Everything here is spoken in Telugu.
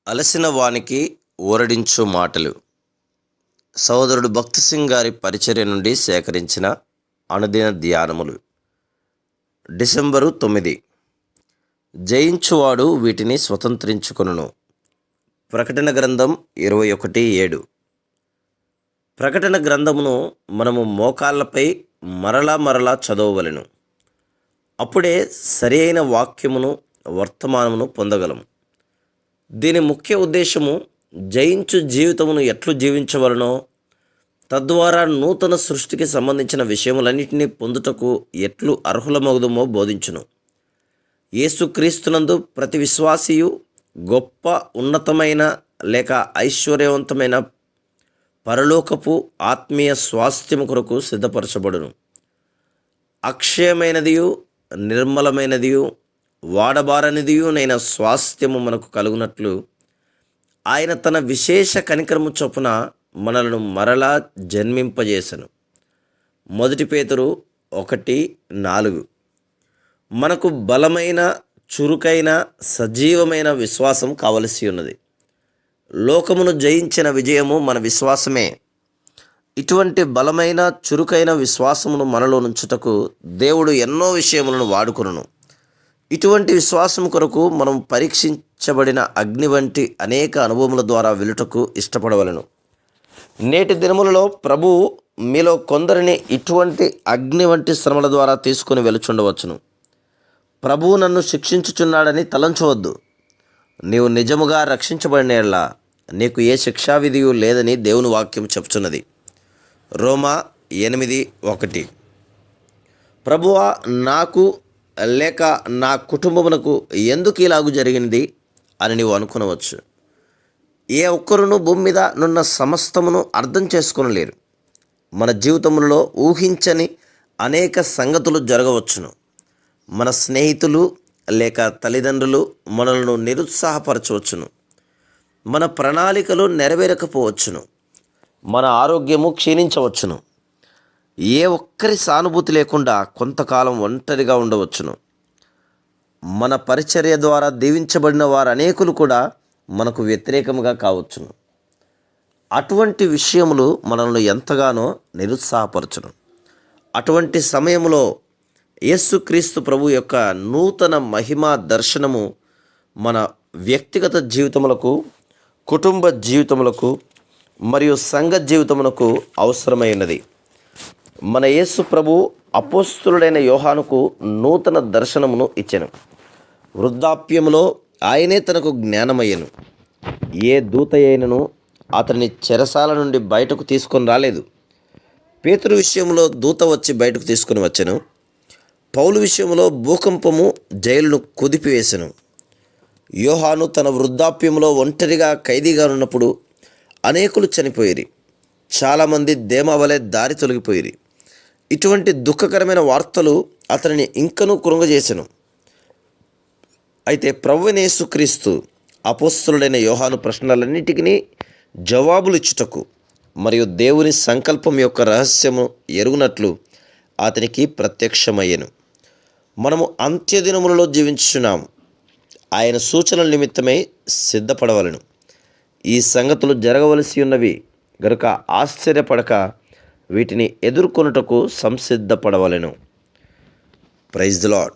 అలసిన వానికి ఊరడించు మాటలు. సహోదరుడు భక్తి సింగ్ గారి పరిచర్య నుండి సేకరించిన అనుదిన ధ్యానములు. డిసెంబరు 9. జయించువాడు వీటిని స్వతంత్రించుకొనును. ప్రకటన గ్రంథం 21:7. ప్రకటన గ్రంథమును మనము మోకాళ్ళపై మరలా చదవవలెను. అప్పుడే సరి అయిన వాక్యమును వర్తమానమును పొందగలము. దీని ముఖ్య ఉద్దేశము జయించు జీవితమును ఎట్లు జీవించవలనో, తద్వారా నూతన సృష్టికి సంబంధించిన విషయములన్నిటినీ పొందుటకు ఎట్లు అర్హులమగుదుమో బోధించును. యేసుక్రీస్తునందు ప్రతి విశ్వాసియు గొప్ప ఉన్నతమైన లేక ఐశ్వర్యవంతమైన పరలోకపు ఆత్మీయ స్వాస్థ్యము కొరకు సిద్ధపరచబడును. అక్షయమైనదియు నిర్మలమైనదియు వాడబారనిదియునైన స్వాస్థ్యము మనకు కలుగునట్లు ఆయన తన విశేష కనికరము చొప్పున మనలను మరలా జన్మింపజేసెను. 1 పేతురు 1:4. మనకు బలమైన, చురుకైన, సజీవమైన విశ్వాసం కావలసి ఉన్నది. లోకమును జయించిన విజయము మన విశ్వాసమే. ఇటువంటి బలమైన, చురుకైన విశ్వాసమును మనలో నుంచుటకు దేవుడు ఎన్నో విషయములను వాడుకొనును. ఇటువంటి విశ్వాసం కొరకు మనం పరీక్షించబడిన అగ్ని వంటి అనేక అనుభవముల ద్వారా వెలుటకు ఇష్టపడవలను. నేటి దినములలో ప్రభువు మీలో కొందరిని ఇటువంటి అగ్ని వంటి శ్రమల ద్వారా తీసుకుని వెలుచుండవచ్చును. ప్రభువు నన్ను శిక్షించుచున్నాడని తలంచవద్దు. నీవు నిజముగా రక్షించబడిన యెడల నీకు ఏ శిక్షావిధియు లేదని దేవుని వాక్యం చెప్తున్నది. రోమా 8:1. ప్రభువా, నాకు లేక నా కుటుంబమునకు ఎందుకు ఇలాగు జరిగింది అని నీవు అనుకునవచ్చు. ఏ ఒక్కరును భూమి మీద నున్న సమస్తమును అర్థం చేసుకొనలేరు. మన జీవితంలో ఊహించని అనేక సంగతులు జరగవచ్చును. మన స్నేహితులు లేక తల్లిదండ్రులు మనలను నిరుత్సాహపరచవచ్చును. మన ప్రణాళికలు నెరవేరకపోవచ్చును. మన ఆరోగ్యము క్షీణించవచ్చును. ఏ ఒక్కరి సానుభూతి లేకుండా కొంతకాలం ఒంటరిగా ఉండవచ్చును. మన పరిచర్య ద్వారా దీవించబడిన వారు అనేకులు కూడా మనకు వ్యతిరేకముగా కావచ్చును. అటువంటి విషయములు మనల్ని ఎంతగానో నిరుత్సాహపరచును. అటువంటి సమయంలో యేసుక్రీస్తు ప్రభు యొక్క నూతన మహిమా దర్శనము మన వ్యక్తిగత జీవితములకు, కుటుంబ జీవితములకు మరియు సంఘ జీవితములకు అవసరమైనది. మన యేసు ప్రభు అపోస్తలుడైన యోహానుకు నూతన దర్శనమును ఇచ్చెను. వృద్ధాప్యములో ఆయనే తనకు జ్ఞానమయ్యను. ఏ దూత అయినను అతని చెరసాల నుండి బయటకు తీసుకొని రాలేదు. పేతురు విషయంలో దూత వచ్చి బయటకు తీసుకొని వచ్చెను. పౌలు విషయంలో భూకంపము జైలును కుదిపివేసెను. యోహాను తన వృద్ధాప్యంలో ఒంటరిగా ఖైదీగా ఉన్నప్పుడు అనేకులు చనిపోయిరి. చాలామంది దేమా వలె దారి తొలగిపోయిరి. ఇటువంటి దుఃఖకరమైన వార్తలు అతనిని ఇంకనూ కృంగజేసెను. అయితే ప్రభువైన యేసుక్రీస్తు అపోస్తలుడైన యోహాను ప్రశ్నలన్నిటికీ జవాబులు ఇచ్చుటకు మరియు దేవుని సంకల్పం యొక్క రహస్యము ఎరుగునట్లు అతనికి ప్రత్యక్షమయ్యెను. మనము అంత్యదినములలో జీవించుచున్నాము. ఆయన సూచనల నిమిత్తమై సిద్ధపడవలెను. ఈ సంగతులు జరగవలసి ఉన్నవి గనుక ఆశ్చర్యపడక వీటిని ఎదుర్కొనుటకు సంసిద్ధపడవలెను. Praise the lord.